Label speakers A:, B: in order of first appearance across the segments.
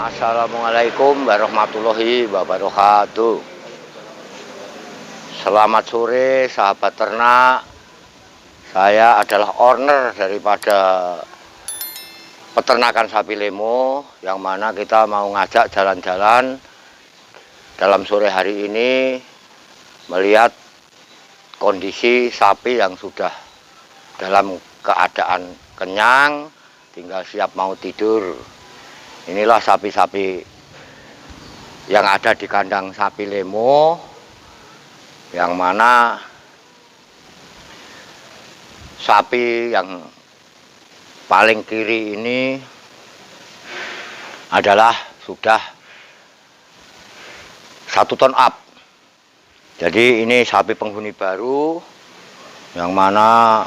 A: Assalamualaikum warahmatullahi wabarakatuh. Selamat sore sahabat ternak. Saya adalah owner daripada peternakan sapi lemo, yang mana kita mau ngajak jalan-jalan dalam sore hari ini melihat kondisi sapi yang sudah dalam keadaan kenyang, tinggal siap mau tidur. Inilah sapi-sapi yang ada di kandang sapi lemo, yang mana sapi yang paling kiri ini adalah sudah 1 ton up. Jadi ini sapi penghuni baru, yang mana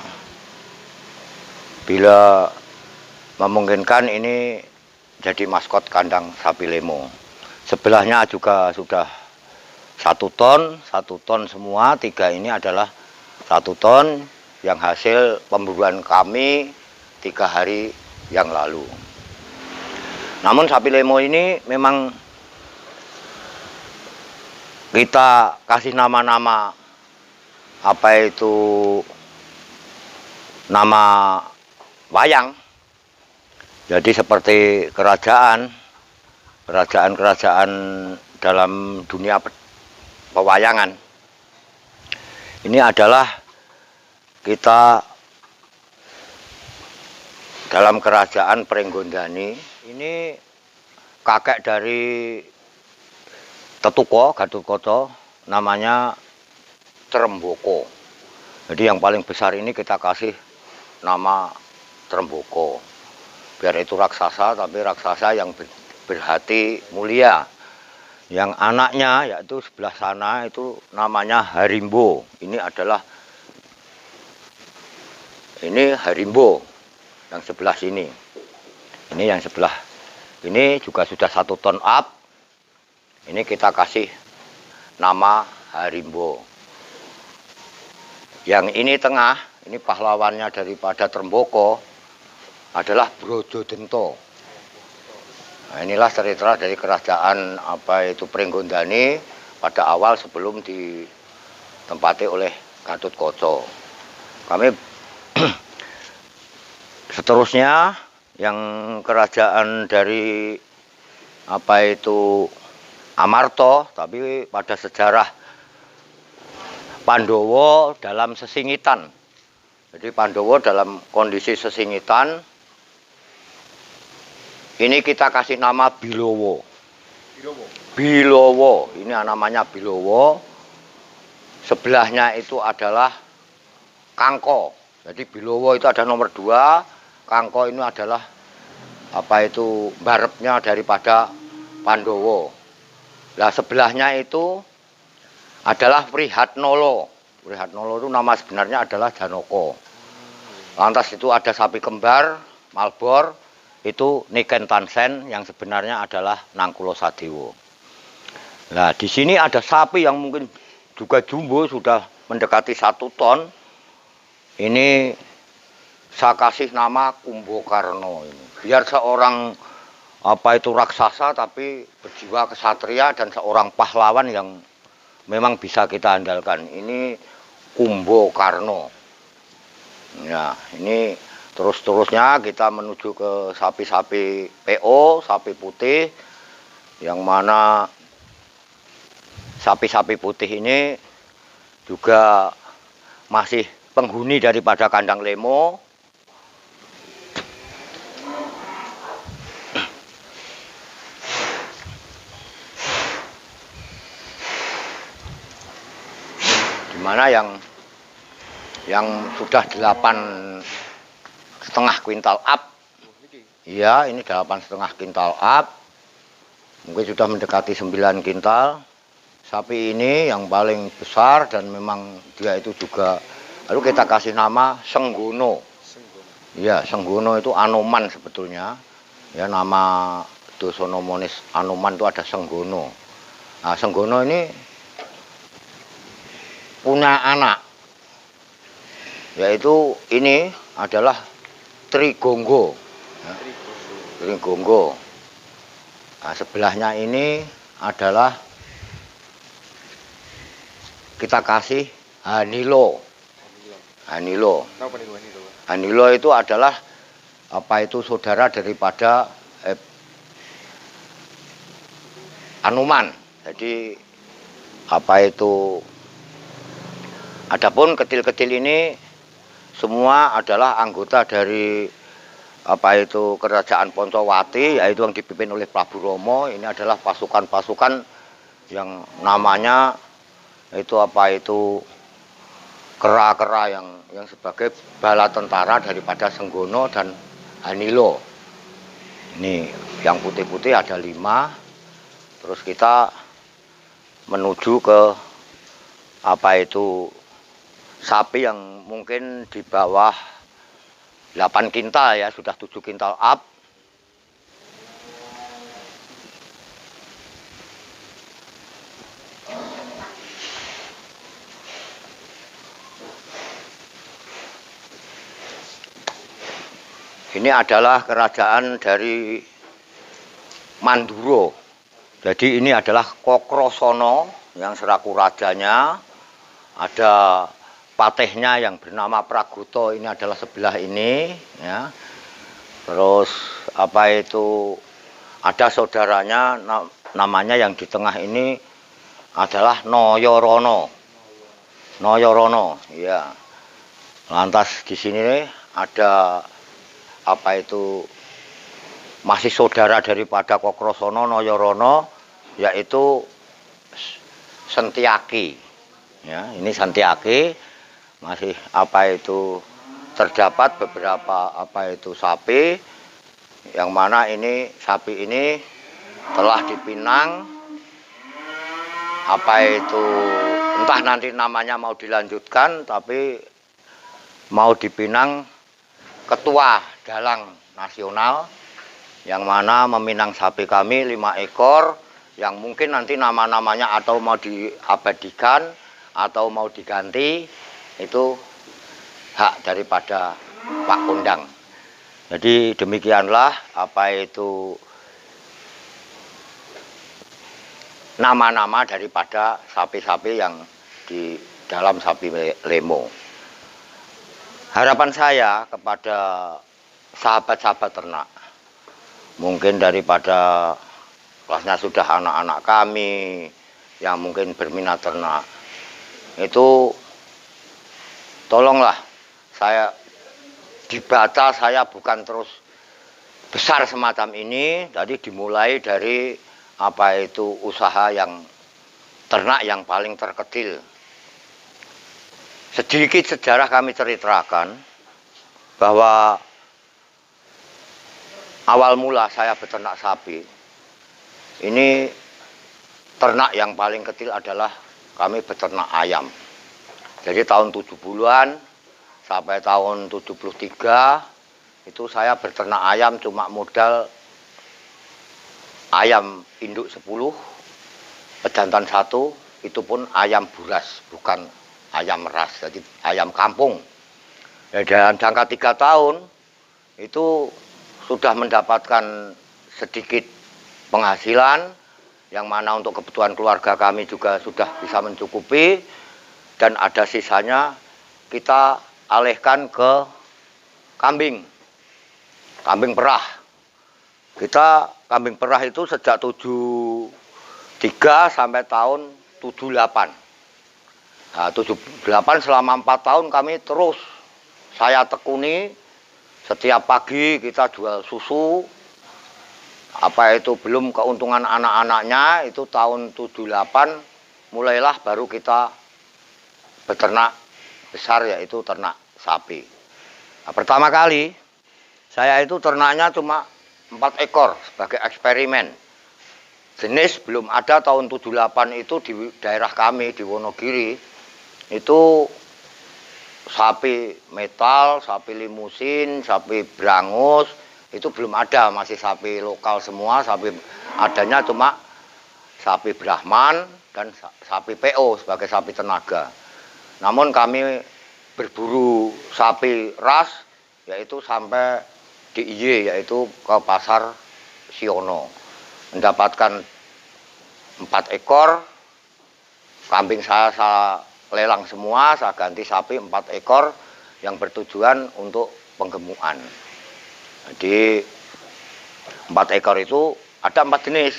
A: bila memungkinkan ini jadi maskot kandang sapi lemo. Sebelahnya juga sudah 1 ton semua. 3 ini adalah 1 ton yang hasil pemburuan kami 3 hari yang lalu. Namun sapi lemo ini memang kita kasih nama-nama, apa itu nama wayang. Jadi seperti kerajaan dalam dunia pewayangan. Ini adalah kita dalam kerajaan Pringgondani. Ini kakek dari Tetuko, Gatotkaca, namanya Tremboko. Jadi yang paling besar ini kita kasih nama Tremboko. Biar itu raksasa, tapi raksasa yang berhati mulia. Yang anaknya yaitu sebelah sana itu namanya Harimbo. Ini Harimbo yang sebelah sini. Ini yang sebelah ini juga sudah 1 ton up. Ini kita kasih nama Harimbo. Yang ini tengah, ini pahlawannya daripada Tremboko adalah Brododento. Nah, inilah cerita dari kerajaan Pringgondani pada awal sebelum ditempati oleh Gatotkaca. Kami seterusnya yang kerajaan dari Amarta, tapi pada sejarah Pandowo dalam sesingitan. Jadi Pandowo dalam kondisi sesingitan. Ini kita kasih nama Bilowo. Bilowo. Ini namanya Bilowo. Sebelahnya itu adalah Kangko. Jadi Bilowo itu ada nomor 2. Kangko ini adalah barepnya daripada Pandowo. Nah, sebelahnya itu adalah Prihatnolo. Prihatnolo itu nama sebenarnya adalah Janoko. Lantas itu ada sapi kembar Malbor, itu Niken Tansen, yang sebenarnya adalah Nangkulo Sadewo. Nah, di sini ada sapi yang mungkin juga jumbo, sudah mendekati 1 ton. Ini saya kasih nama Kumbokarno ini. Biar seorang raksasa tapi berjiwa kesatria dan seorang pahlawan yang memang bisa kita andalkan. Ini Kumbokarno. Ya, ini terus-terusnya kita menuju ke sapi-sapi PO, sapi putih, yang mana sapi-sapi putih ini juga masih penghuni daripada kandang lemo. Dimana yang sudah 8,5 kuintal up. Iya, ini 8,5 kuintal up. Mungkin sudah mendekati 9 kuintal. Sapi ini yang paling besar dan memang dia itu juga, lalu kita kasih nama Senggono. Iya, Senggono itu Anoman sebetulnya. Ya, nama dosonomonis Anoman itu ada Senggono. Nah, Senggono ini punya anak, yaitu ini adalah Trigonggo. Ya. Trigonggo. Nah, sebelahnya ini adalah kita kasih Hanilo. Hanilo. Hanilo itu adalah saudara daripada Anuman. Jadi adapun ketil-ketil ini semua adalah anggota dari kerajaan Poncowati, yaitu yang dipimpin oleh Prabu Romo. Ini adalah pasukan-pasukan yang namanya itu kera-kera yang sebagai bala tentara daripada Senggono dan Hanilo. Ini yang putih-putih ada 5. Terus kita menuju ke sapi yang mungkin di bawah 8 kintal ya, sudah 7 kintal up. Ini adalah kerajaan dari Manduro. Jadi ini adalah Kokrosono yang selaku rajanya. Ada patihnya yang bernama Pragoto, ini adalah sebelah ini ya. Terus ada saudaranya namanya yang di tengah ini adalah Noyorono. Noyorono ya. Lantas di sini ada masih saudara daripada Kokrosono Noyorono, yaitu Sentiaki. Ya, ini Sentiaki. Masih terdapat beberapa sapi, yang mana ini sapi ini telah dipinang. Entah nanti namanya mau dilanjutkan, tapi mau dipinang ketua dalang nasional, yang mana meminang sapi kami 5 ekor, yang mungkin nanti nama-namanya atau mau diabadikan atau mau diganti, itu hak daripada Pak Kondang. Jadi demikianlah nama-nama daripada sapi-sapi yang di dalam sapi lemo. Harapan saya kepada sahabat-sahabat ternak, mungkin daripada kelasnya sudah anak-anak kami yang mungkin berminat ternak, itu tolonglah saya dibaca, saya bukan terus besar semacam ini. Jadi dimulai dari usaha yang ternak yang paling terkecil. Sedikit sejarah kami ceritakan bahwa awal mula saya beternak sapi, ini ternak yang paling kecil adalah kami beternak ayam. Jadi tahun 70-an sampai tahun 73 itu saya beternak ayam cuma modal ayam induk 10, pejantan 1, itu pun ayam buras, bukan ayam ras, jadi ayam kampung. Dalam jangka 3 tahun itu sudah mendapatkan sedikit penghasilan, yang mana untuk kebutuhan keluarga kami juga sudah bisa mencukupi, dan ada sisanya kita alihkan ke kambing perah. Kita kambing perah itu sejak 73 sampai tahun 78. Nah, 78 selama 4 tahun kami terus saya tekuni, setiap pagi kita jual susu. Belum keuntungan anak-anaknya, itu tahun 78 mulailah baru kita beternak besar, yaitu ternak sapi. Nah, pertama kali saya itu ternaknya cuma 4 ekor sebagai eksperimen. Jenis belum ada tahun 78 itu di daerah kami di Wonogiri. Itu sapi metal, sapi limusin, sapi brangus, itu belum ada, masih sapi lokal semua. Sapi adanya cuma sapi Brahman dan sapi PO sebagai sapi tenaga. Namun kami berburu sapi ras, yaitu sampai di IY, yaitu ke pasar Siono. mendapatkan 4 ekor. Kambing saya lelang semua, saya ganti sapi 4 ekor yang bertujuan untuk penggemukan. Jadi 4 ekor itu ada 4 jenis.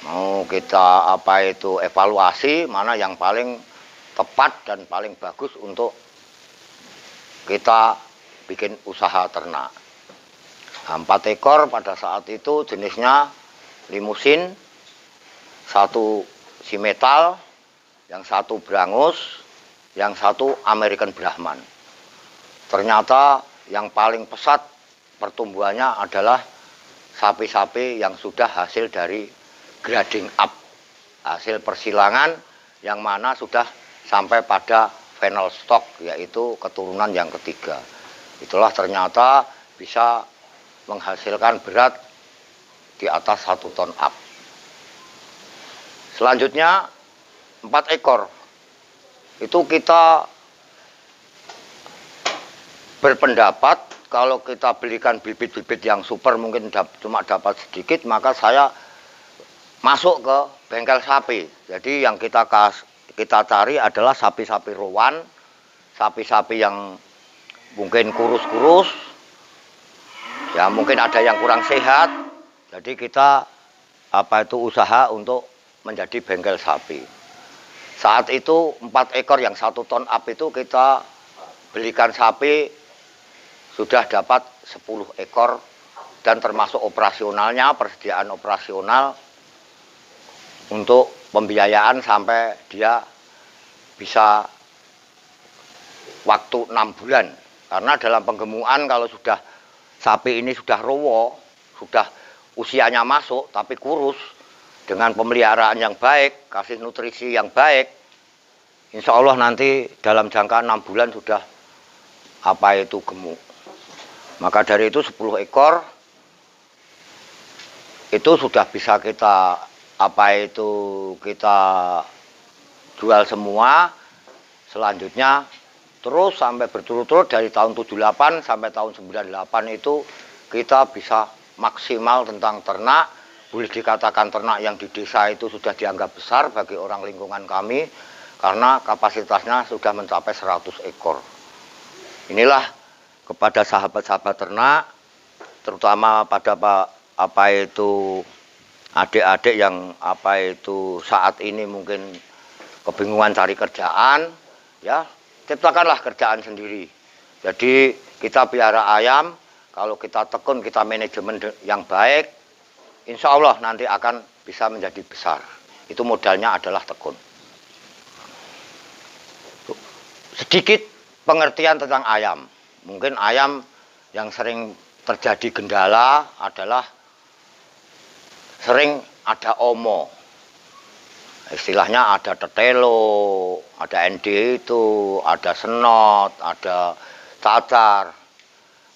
A: Mau kita evaluasi mana yang paling tepat dan paling bagus untuk kita bikin usaha ternak. Nah, 4 ekor pada saat itu jenisnya limusin, 1 simetal, yang 1 brangus, yang 1 American Brahman. Ternyata yang paling pesat pertumbuhannya adalah sapi-sapi yang sudah hasil dari grading up, hasil persilangan yang mana sudah sampai pada final stock, yaitu keturunan yang ketiga. Itulah ternyata bisa menghasilkan berat di atas 1 ton up. Selanjutnya 4 ekor itu kita berpendapat kalau kita belikan bibit-bibit yang super mungkin cuma dapat sedikit, maka saya masuk ke bengkel sapi. Jadi yang kita cari adalah sapi-sapi rowan, sapi-sapi yang mungkin kurus-kurus, ya mungkin ada yang kurang sehat. Jadi kita usaha untuk menjadi bengkel sapi. Saat itu 4 ekor yang 1 ton up itu kita belikan sapi sudah dapat 10 ekor dan termasuk operasionalnya, persediaan operasional untuk pembiayaan sampai dia bisa waktu 6 bulan. Karena dalam penggemukan kalau sudah sapi ini sudah rowo, sudah usianya masuk tapi kurus, dengan pemeliharaan yang baik, kasih nutrisi yang baik, insya Allah nanti dalam jangka 6 bulan sudah gemuk. Maka dari itu 10 ekor itu sudah bisa kita kita jual semua. Selanjutnya terus sampai berturut-turut dari tahun 78 sampai tahun 98 itu kita bisa maksimal tentang ternak. Boleh dikatakan ternak yang di desa itu sudah dianggap besar bagi orang lingkungan kami karena kapasitasnya sudah mencapai 100 ekor. Inilah kepada sahabat-sahabat ternak, terutama pada adik-adik yang saat ini mungkin kebingungan cari kerjaan, ya ciptakanlah kerjaan sendiri. Jadi kita piara ayam, kalau kita tekun, kita manajemen yang baik, insya Allah nanti akan bisa menjadi besar. Itu modalnya adalah tekun. Sedikit pengertian tentang ayam. Mungkin ayam yang sering terjadi kendala adalah sering ada omo. Istilahnya ada tetelo, ada ND itu, ada senot, ada cacar.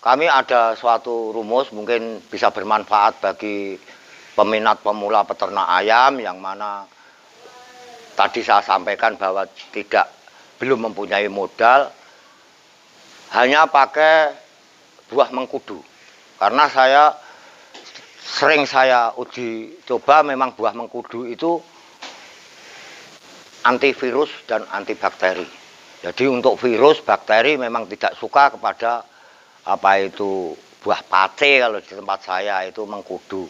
A: Kami ada suatu rumus mungkin bisa bermanfaat bagi peminat pemula peternak ayam yang mana tadi saya sampaikan bahwa belum mempunyai modal, hanya pakai buah mengkudu. Karena sering saya uji coba, memang buah mengkudu itu antivirus dan antibakteri. Jadi untuk virus, bakteri memang tidak suka kepada buah pace. Kalau di tempat saya itu mengkudu.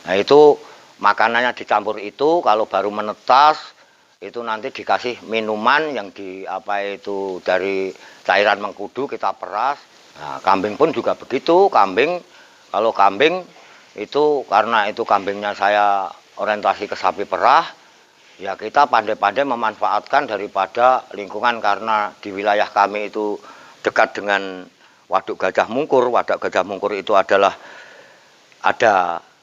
A: Nah itu makanannya dicampur itu, kalau baru menetas itu nanti dikasih minuman yang dari cairan mengkudu kita peras. Nah, kambing pun juga begitu. Kalau kambing itu karena itu kambingnya saya orientasi ke sapi perah, ya kita pandai-pandai memanfaatkan daripada lingkungan, karena di wilayah kami itu dekat dengan Waduk Gajah Mungkur. Waduk Gajah Mungkur itu ada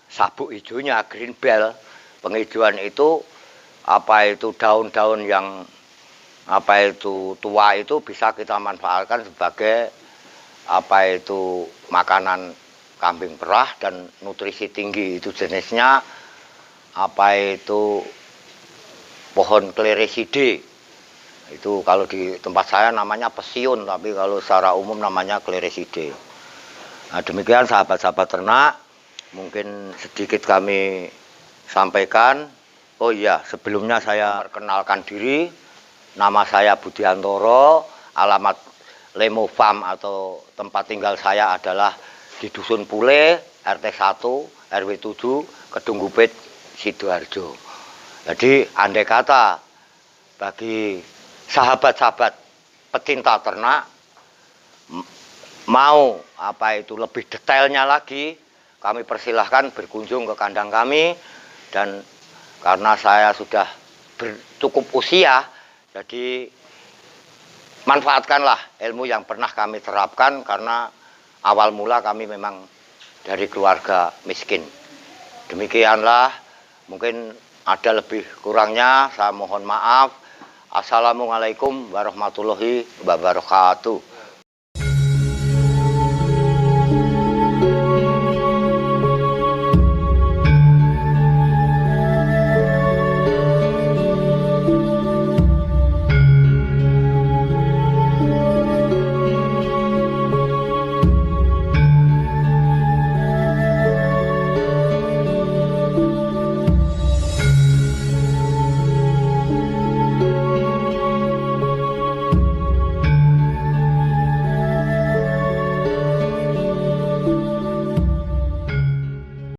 A: sabuk hijaunya, green bell. Penghijauan itu daun-daun yang tua itu bisa kita manfaatkan sebagai makanan kambing perah dan nutrisi tinggi. Itu jenisnya pohon klereside. Itu kalau di tempat saya namanya pesiun, tapi kalau secara umum namanya klereside. Nah, demikian sahabat-sahabat ternak. mungkin sedikit kami sampaikan. Oh iya, sebelumnya saya perkenalkan diri. Nama saya Budiantoro, alamat Lemo Farm atau tempat tinggal saya adalah di Dusun Pule, RT 1, RW 7, Kedung Gupit, Sidoarjo. Jadi andai kata bagi sahabat-sahabat pecinta ternak mau apa itu lebih detailnya lagi, kami persilahkan berkunjung ke kandang kami. Dan karena saya sudah cukup usia, jadi manfaatkanlah ilmu yang pernah kami terapkan, karena awal mula kami memang dari keluarga miskin. Demikianlah, mungkin ada lebih kurangnya saya mohon maaf. Assalamualaikum warahmatullahi wabarakatuh.